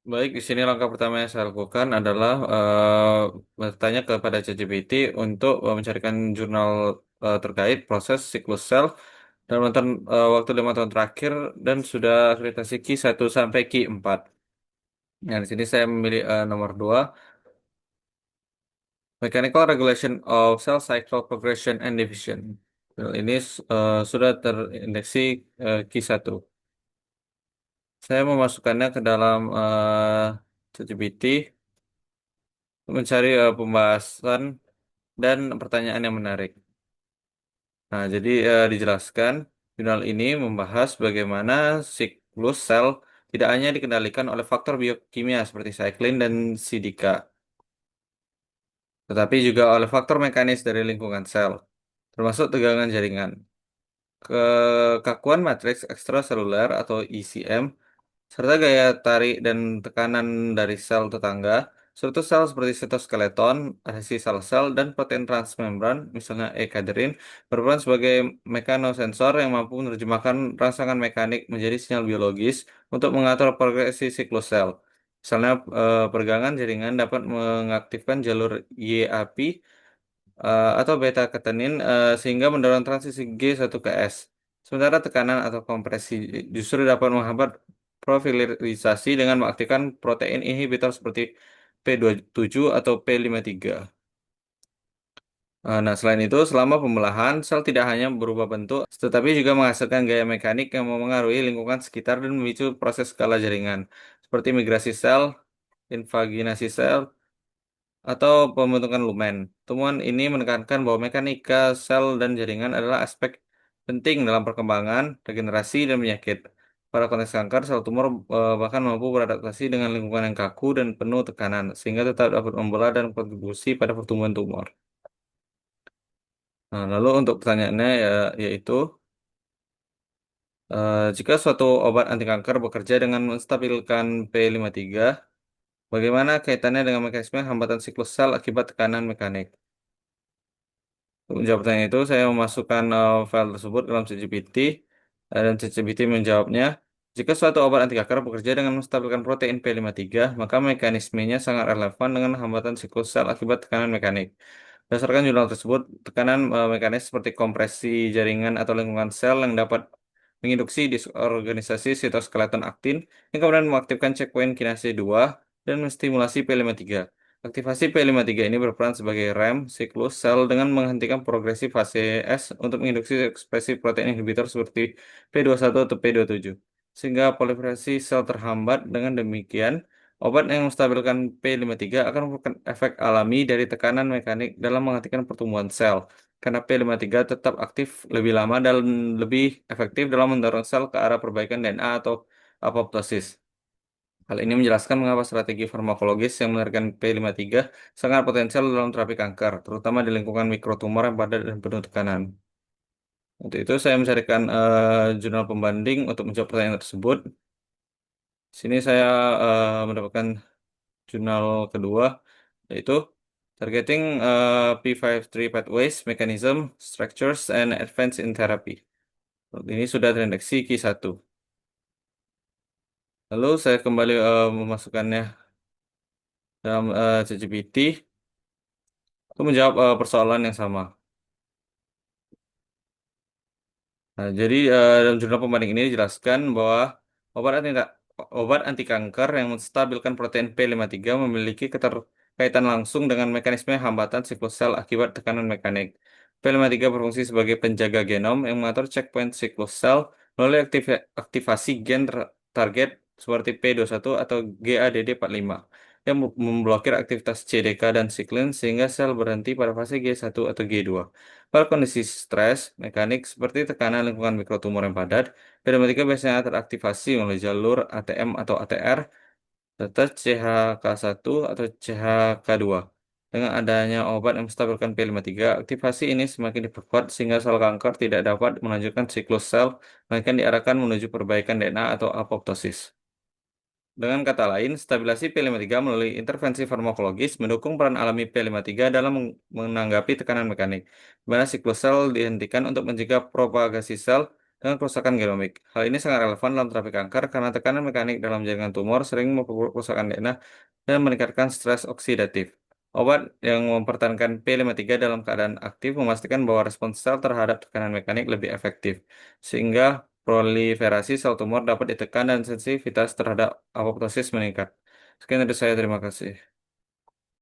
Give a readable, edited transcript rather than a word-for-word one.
Baik, di sini langkah pertama yang saya lakukan adalah bertanya kepada ChatGPT untuk mencarikan jurnal terkait proses siklus sel dalam waktu 5 tahun terakhir dan sudah akreditasi Q1 sampai Q4. Nah, di sini saya memilih nomor 2, Mechanical Regulation of Cell Cycle Progression and Division. Ini sudah terindeksi Q1. Saya memasukkannya ke dalam ChatGPT mencari pembahasan dan pertanyaan yang menarik. Nah, jadi dijelaskan jurnal ini membahas bagaimana siklus sel tidak hanya dikendalikan oleh faktor biokimia seperti siklin dan sidika, tetapi juga oleh faktor mekanis dari lingkungan sel, termasuk tegangan jaringan. Kekakuan matriks ekstraseluler atau ECM serta gaya tarik dan tekanan dari sel tetangga, suatu sel seperti sitoskeleton, adhesi sel-sel, dan protein transmembran, misalnya ekadrin, berperan sebagai mekanosensor yang mampu menerjemahkan rangsangan mekanik menjadi sinyal biologis untuk mengatur progresi siklus sel. Misalnya, pergangan jaringan dapat mengaktifkan jalur YAP atau beta ketenin sehingga mendorong transisi G1 ke S. Sementara tekanan atau kompresi justru dapat menghambat profilisasi dengan mengaktifkan protein inhibitor seperti P27 atau P53. Nah, selain itu, selama pembelahan, sel tidak hanya berubah bentuk, tetapi juga menghasilkan gaya mekanik yang memengaruhi lingkungan sekitar dan memicu proses skala jaringan, seperti migrasi sel, invaginasi sel, atau pembentukan lumen. Temuan ini menekankan bahwa mekanika sel dan jaringan adalah aspek penting dalam perkembangan, regenerasi, dan penyakit. Pada konteks kanker, sel tumor bahkan mampu beradaptasi dengan lingkungan yang kaku dan penuh tekanan, sehingga tetap dapat membelah dan kontribusi pada pertumbuhan tumor. Nah, lalu untuk pertanyaannya yaitu, jika suatu obat anti kanker bekerja dengan menstabilkan P53, bagaimana kaitannya dengan mekanisme hambatan siklus sel akibat tekanan mekanik? Untuk menjawab pertanyaan itu, saya memasukkan file tersebut dalam ChatGPT dan ChatGPT menjawabnya, jika suatu obat anti kanker bekerja dengan menstabilkan protein P53, maka mekanismenya sangat relevan dengan hambatan siklus sel akibat tekanan mekanik. Berdasarkan jurnal tersebut, tekanan mekanis seperti kompresi jaringan atau lingkungan sel yang dapat menginduksi disorganisasi sitoskeleton aktin yang kemudian mengaktifkan checkpoint kinase 2 dan menstimulasi P53. Aktivasi P53 ini berperan sebagai rem siklus sel dengan menghentikan progresi fase S untuk menginduksi ekspresi protein inhibitor seperti P21 atau P27, sehingga proliferasi sel terhambat. Dengan demikian, obat yang menstabilkan P53 akan memberikan efek alami dari tekanan mekanik dalam menghentikan pertumbuhan sel, karena P53 tetap aktif lebih lama dan lebih efektif dalam mendorong sel ke arah perbaikan DNA atau apoptosis. Hal ini menjelaskan mengapa strategi farmakologis yang menekan P53 sangat potensial dalam terapi kanker, terutama di lingkungan mikrotumor yang padat dan penuh tekanan. Untuk itu, saya mencarikan jurnal pembanding untuk menjawab pertanyaan tersebut. Sini saya mendapatkan jurnal kedua, yaitu Targeting P53 Pathways, Mechanism, Structures, and Advance in Therapy. Ini sudah terdeteksi Q1. Lalu saya kembali memasukkannya dalam ChatGPT untuk menjawab persoalan yang sama. Nah, jadi dalam jurnal pembanding ini dijelaskan bahwa obat anti obat anti kanker yang menstabilkan protein P53 memiliki keterkaitan langsung dengan mekanisme hambatan siklus sel akibat tekanan mekanik. P53 berfungsi sebagai penjaga genom yang mengatur checkpoint siklus sel melalui aktivasi gen target seperti P21 atau GADD45 yang memblokir aktivitas CDK dan siklin sehingga sel berhenti pada fase G1 atau G2. Pada kondisi stres mekanik seperti tekanan lingkungan mikrotumor yang padat, P53 biasanya teraktivasi melalui jalur ATM atau ATR, serta CHK1 atau CHK2. Dengan adanya obat yang menstabilkan P53, aktivasi ini semakin diperkuat sehingga sel kanker tidak dapat melanjutkan siklus sel, melainkan diarahkan menuju perbaikan DNA atau apoptosis. Dengan kata lain, stabilasi P53 melalui intervensi farmakologis mendukung peran alami P53 dalam menanggapi tekanan mekanik, di mana siklus sel dihentikan untuk mencegah propagasi sel dengan kerusakan genomik. Hal ini sangat relevan dalam terapi kanker karena tekanan mekanik dalam jaringan tumor sering memperburuk kerusakan DNA dan meningkatkan stres oksidatif. Obat yang mempertahankan P53 dalam keadaan aktif memastikan bahwa respons sel terhadap tekanan mekanik lebih efektif, sehingga proliferasi sel tumor dapat ditekan dan sensitivitas terhadap apoptosis meningkat. Sekian dari saya, terima kasih.